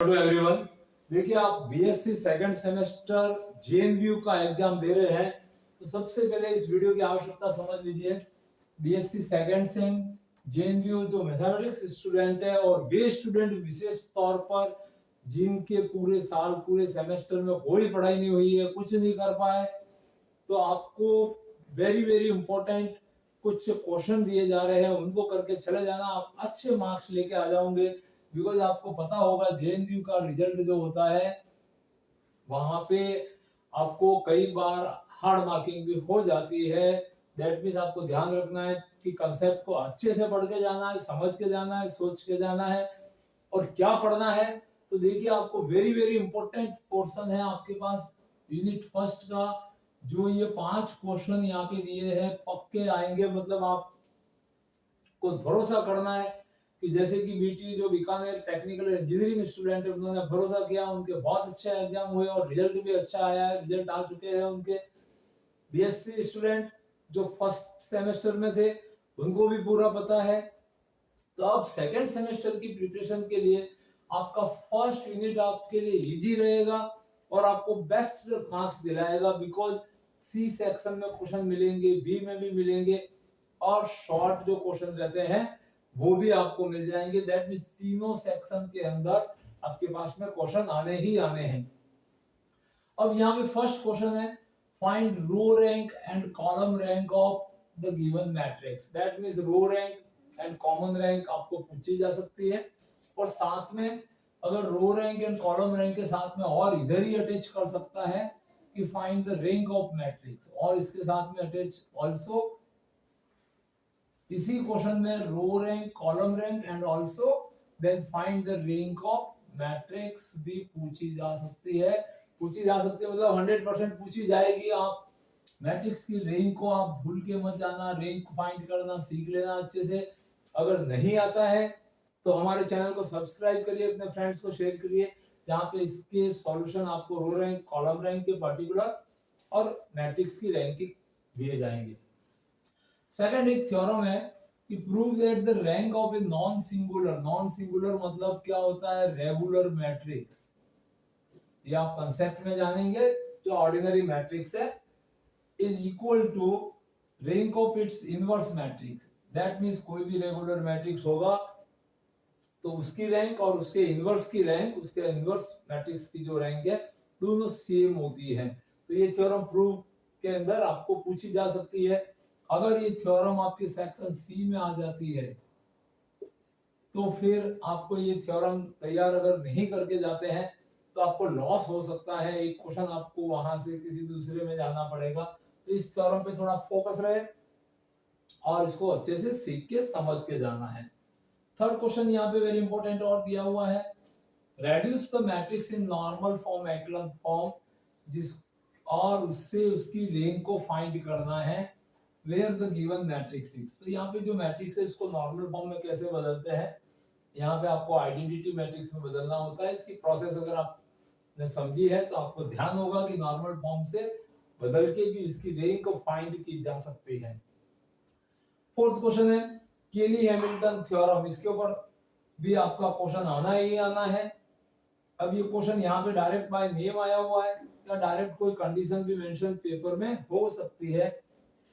Hello everyone. देखिए, आप BSc second semester JNU का एग्जाम दे रहे हैं तो सबसे पहले इस वीडियो की आवश्यकता समझ लीजिए। बीएससी सेकंड सेम जेएनयू जो मैथमेटिक्स स्टूडेंट है और वे स्टूडेंट विशेष तौर पर जिनके पूरे साल पूरे सेमेस्टर में कोई पढ़ाई नहीं हुई है, कुछ नहीं कर पाए, तो आपको वेरी वेरी इंपॉर्टेंट कुछ क्वेश्चन दिए जा रहे हैं, उनको करके चले जाना। आप अच्छे मार्क्स लेके आ जाओगे। बिकॉज आपको पता होगा जेएनयू का रिजल्ट जो होता है वहां पे आपको कई बार हार्ड मार्किंग भी हो जाती है। दैट मीन्स आपको ध्यान रखना है कि कंसेप्ट को अच्छे से पढ़ के जाना है, समझ के जाना है, सोच के जाना है। और क्या पढ़ना है तो देखिए, आपको वेरी वेरी इंपॉर्टेंट पोर्शन है आपके पास यूनिट फर्स्ट का। जो ये 5 क्वेश्चन यहाँ पे दिए हैं पक्के आएंगे, मतलब आपको भरोसा करना है कि जैसे कि बीटी जो बीकानेर टेक्निकल इंजीनियरिंग स्टूडेंट है, उन्होंने भरोसा किया, उनके बहुत अच्छे एग्जाम हुए और रिजल्ट भी अच्छा आया है, रिजल्ट आ चुके हैं उनके। बीएससी स्टूडेंट जो फर्स्ट सेमेस्टर में थे उनको भी पूरा पता है। तो अब सेकंड सेमेस्टर की प्रिपरेशन के लिए आपका फर्स्ट यूनिट आपके लिए इजी रहेगा और आपको बेस्ट मार्क्स दिलाएगा। बिकॉज सी सेक्शन में क्वेश्चन मिलेंगे, बी में भी मिलेंगे और शॉर्ट जो क्वेश्चन रहते हैं वो भी आपको मिल जाएंगे। दैट मीन्स तीनों सेक्शन के अंदर आपके पास में क्वेश्चन आने ही आने हैं। अब यहाँ पे फर्स्ट क्वेश्चन है, find row rank and column rank of the given matrix. That means row rank and common rank आपको पूछी जा सकती है और साथ में अगर row rank and column rank के साथ में और इधर ही अटैच कर सकता है कि find the rank of matrix, और इसके साथ में अटैच ऑल्सो इसी क्वेश्चन में row rank, column rank and also then find the rank of matrix भी पूछी जा सकती है। पूछी जा सकती है मतलब 100% पूछी जाएगी। आप मैट्रिक्स की रैंक को आप भूल के मत जाना, रैंक फाइंड करना सीख लेना अच्छे से। अगर नहीं आता है तो हमारे चैनल को सब्सक्राइब करिए, अपने फ्रेंड्स को शेयर करिए, जहाँ पे इसके सॉल्यूशन आपको रो रैंक, कॉलम रैंक के पर्टिकुलर और मैट्रिक्स की रैंकिंग दिए जाएंगे। सेकंड एक थ्योरम है कि prove that the rank of a non singular, non singular मतलब क्या होता है, रेगुलर मैट्रिक्स। ये आप कंसेप्ट में जानेंगे। जो ऑर्डिनरी मैट्रिक्स है is equal to rank of its inverse matrix. That means कोई भी रेगुलर मैट्रिक्स होगा तो उसकी रैंक और उसके इनवर्स की रैंक, उसके इनवर्स मैट्रिक्स की जो रैंक है दोनों सेम होती है। तो ये थ्योरम प्रूव के अंदर आपको पूछी जा सकती है। अगर ये थ्योरम आपके सेक्शन सी में आ जाती है तो फिर आपको ये थ्योरम तैयार अगर नहीं करके जाते हैं तो आपको लॉस हो सकता है। एक क्वेश्चन आपको वहां से किसी दूसरे में जाना पड़ेगा। तो इस थ्योरम पे थोड़ा फोकस रहे और इसको अच्छे से सीख के समझ के जाना है। थर्ड क्वेश्चन यहाँ पे वेरी इंपॉर्टेंट और दिया हुआ है, reduce the matrix in normal form, echelon form, जिस और उससे उसकी रैंक को फाइंड करना है where the given matrix is. तो यहाँ पे जो मैट्रिक्स है इसको नॉर्मल फॉर्म में कैसे बदलते हैं, यहाँ पे आपको आइडेंटिटी मैट्रिक्स में बदलना होता है। इसकी प्रोसेस अगर आपने समझी है तो आपको ध्यान होगा कि नॉर्मल फॉर्म से बदल के भी इसकी रैंक को फाइंड की जा सकती है। फोर्थ क्वेश्चन है केली हैमिल्टन थ्योरम, इसके ऊपर भी आपका क्वेश्चन आना ही आना है। अब ये क्वेश्चन यहाँ पे डायरेक्ट बाय नेम आया हुआ है या डायरेक्ट कोई कंडीशन भी मेंशन पेपर में हो सकती है।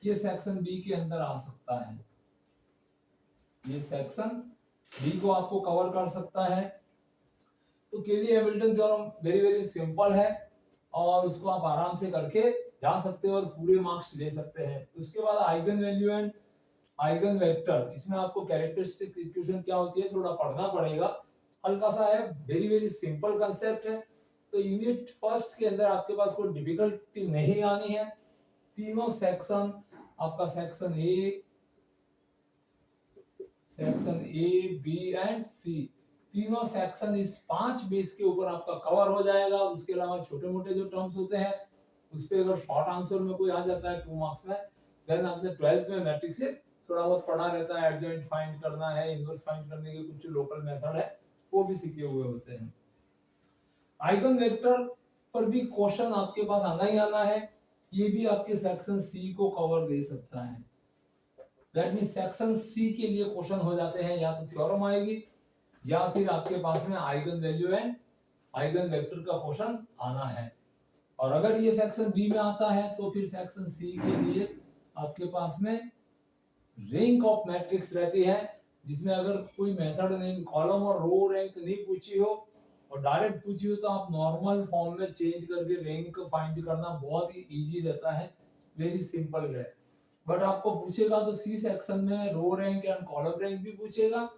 ये सेक्शन बी के अंदर आ सकता है, ये सेक्शन बी को आपको कवर कर सकता है। तो केली Hamilton theorem very very simple है और उसको आप आराम से करके जा सकते हो और पूरे मार्क्स ले सकते हैं। उसके बाद eigen value and eigen vector, इसमें आपको कैरेक्टरिस्टिक इक्वेशन क्या होती है थोड़ा पढ़ना पड़ेगा, हल्का सा है, वेरी वेरी सिंपल कांसेप्ट है। तो यूनिट फर्स्ट के अंदर आपके पास कोई डिफिकल्टी नहीं आनी है। तीनों सेक्शन आपका सेक्शन ए बी एंड सी, तीनों सेक्शन इस 5 बेस के ऊपर आपका कवर हो जाएगा। उसके अलावा छोटे मोटे जो टर्म्स होते हैं उस पे अगर शॉर्ट आंसर में कोई आ जाता है 2 मार्क्स में, देन आपने 12th में मैट्रिक्स से थोड़ा बहुत पढ़ा रहता है, एडजॉइंट फाइंड करना है, इनवर्स फाइंड करने के कुछ लोकल मेथड है वो भी सीखे हुए होते हैं। आइगन वेक्टर पर भी क्वेश्चन आपके पास आना ही आना है, ये भी आपके सेक्शन सी को कवर दे सकता है। दैट मींस सेक्शन सी के लिए क्वेश्चन हो जाते हैं, या तो थ्योरम आएगी या फिर आपके पास में eigen value and eigen vector का क्वेश्चन आना है। और अगर ये सेक्शन बी में आता है तो फिर सेक्शन सी के लिए आपके पास में रैंक ऑफ मैट्रिक्स रहती है, जिसमें अगर कोई मेथड नहीं, कॉलम और रो रैंक नहीं पूछी हो और डायरेक्ट पूछी हो तो आप नॉर्मल फॉर्म में चेंज करके रैंक फाइंड करना बहुत ही इजी रहता है, वेरी सिंपल है। बट आपको पूछेगा तो सी सेक्शन में row rank and column rank भी पूछेगा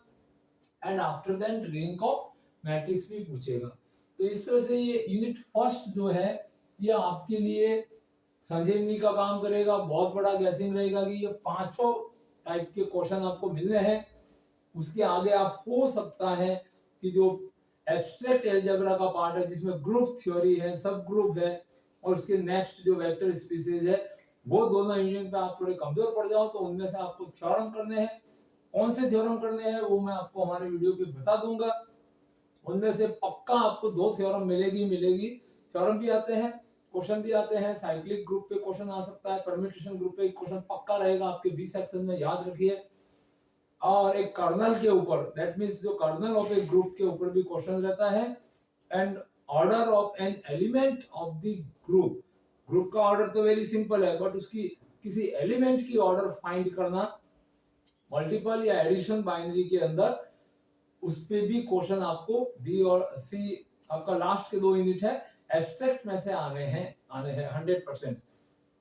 and after that rank of matrix भी पूछेगा। तो इस तरह से ये यूनिट फर्स्ट जो है ये आपके लिए संजीवनी का काम करेगा। बहुत बड़ा गैसिंग रहेगा कि ये पांचों टाइप के क्वेश्चन आपको मिलने हैं। उसके आगे आप हो सकता है कि जो एब्स्ट्रैक्ट अलजेब्रा का पार्ट है जिसमें ग्रुप थ्योरी है, सब ग्रुप है, और उसके नेक्स्ट जो वेक्टर स्पीसीज है वो दोनों यूनिट पे आप थोड़े कमजोर पड़ जाओ तो उनमें से आपको थ्योरम करने हैं। कौन से थ्योरम करने हैं वो मैं आपको हमारे वीडियो पे बता दूंगा। उनमें से पक्का आपको 2 थ्योरम मिलेगी। थ्योरम भी आते हैं, क्वेश्चन भी आते हैं। साइक्लिक ग्रुप पे क्वेश्चन आ सकता है, परम्यूटेशन ग्रुप पे क्वेश्चन पक्का रहेगा आपके बी सेक्शन में, याद रखिए। और एक कर्नल के ऊपर, दैट मींस जो कर्नल ऑफ ए ग्रुप के ऊपर भी क्वेश्चन रहता है। And order of an element of the group, group का ऑर्डर तो वेरी सिंपल है, बट उसकी किसी एलिमेंट की ऑर्डर फाइंड करना मल्टीपल या एडिशन बाइनरी के अंदर, उस पे भी क्वेश्चन आपको बी और सी, आपका लास्ट के 2 यूनिट है एब्स्ट्रैक्ट में से आने हैं 100%।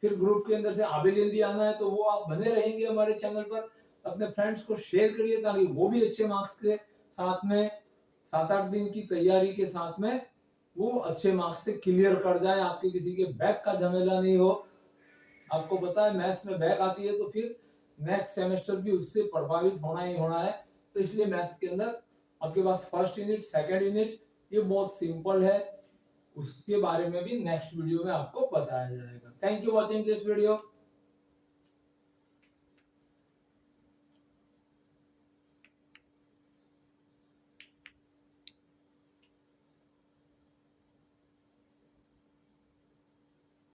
फिर ग्रुप के अंदर से आबेलियन भी आना है, तो वो आप बने रहेंगे हमारे चैनल पर। अपने फ्रेंड्स को शेयर करिए ताकि वो भी अच्छे मार्क्स के साथ में 7-8 दिन की तैयारी के साथ में वो अच्छे मार्क्स से क्लियर कर जाए, आपके किसी के बैक का झमेला नहीं हो। आपको पता है मैथ्स में बैक आती है तो फिर नेक्स्ट सेमेस्टर भी उससे प्रभावित होना ही होना है। तो इसलिए मैथ्स के अंदर आपके पास फर्स्ट यूनिट, सेकंड यूनिट ये बहुत सिंपल है, उसके बारे में भी नेक्स्ट वीडियो में आपको बताया जाएगा। Thank you watching this video.